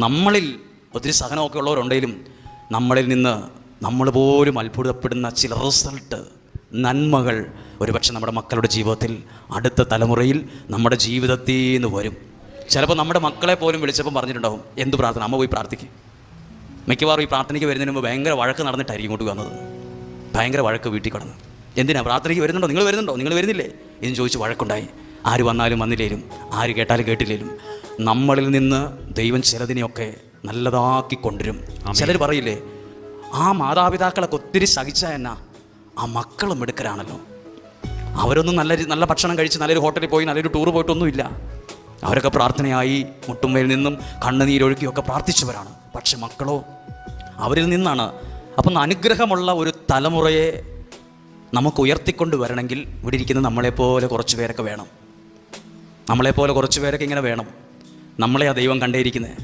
നമ്മളിൽ ഒത്തിരി സഹനമൊക്കെ ഉള്ളവരുണ്ടെങ്കിലും നമ്മളിൽ നിന്ന് നമ്മൾ പോലും അത്ഭുതപ്പെടുന്ന ചില റിസൾട്ട്, നന്മകൾ ഒരുപക്ഷെ നമ്മുടെ മക്കളുടെ ജീവിതത്തിൽ, അടുത്ത തലമുറയിൽ നമ്മുടെ ജീവിതത്തിൽ നിന്ന് വരും. ചിലപ്പോൾ നമ്മുടെ മക്കളെ പോലും വിളിച്ചപ്പം പറഞ്ഞിട്ടുണ്ടാവും, എന്ത് പ്രാർത്ഥന, അമ്മ പോയി പ്രാർത്ഥിക്കും. മിക്കവാറും ഈ പ്രാർത്ഥനയ്ക്ക് വരുന്നതിന് മുമ്പ് ഭയങ്കര വഴക്ക് നടന്നിട്ടായിരിക്കും ഇങ്ങോട്ട് വന്നത്. ഭയങ്കര വഴക്ക് വീട്ടിൽ കടന്ന്, എന്തിനാ പ്രാർത്ഥനയ്ക്ക് വരുന്നുണ്ടോ, നിങ്ങൾ വരുന്നില്ലേ എന്ന് ചോദിച്ച് വഴക്കുണ്ടായി. ആര് വന്നാലും വന്നില്ലേലും, ആര് കേട്ടാലും കേട്ടില്ലേലും നമ്മളിൽ നിന്ന് ദൈവം ചിലതിനെയൊക്കെ നല്ലതാക്കി കൊണ്ടുവരും. ചിലർ പറയില്ലേ, ആ മാതാപിതാക്കളൊക്കെ ഒത്തിരി സഹിച്ചാൽ എന്നാ, ആ മക്കളും മിടുക്കരാണല്ലോ, അവരൊന്നും നല്ല ഭക്ഷണം കഴിച്ച് നല്ലൊരു ഹോട്ടലിൽ പോയി നല്ലൊരു ടൂർ പോയിട്ടൊന്നുമില്ല. അവരൊക്കെ പ്രാർത്ഥനയായി മുട്ടുമ്മയിൽ നിന്നും കണ്ണുനീരൊഴുക്കിയൊക്കെ പ്രാർത്ഥിച്ചവരാണ്. പക്ഷെ മക്കളോ അവരിൽ നിന്നാണ്. അപ്പം അനുഗ്രഹമുള്ള ഒരു തലമുറയെ നമുക്ക് ഉയർത്തിക്കൊണ്ട് വരണമെങ്കിൽ ഇവിടെ ഇരിക്കുന്ന നമ്മളെപ്പോലെ കുറച്ച് പേരൊക്കെ വേണം. നമ്മളെപ്പോലെ കുറച്ച് പേരൊക്കെ ഇങ്ങനെ വേണം. നമ്മളെ ആ ദൈവം കണ്ടേയിരിക്കുന്നത്.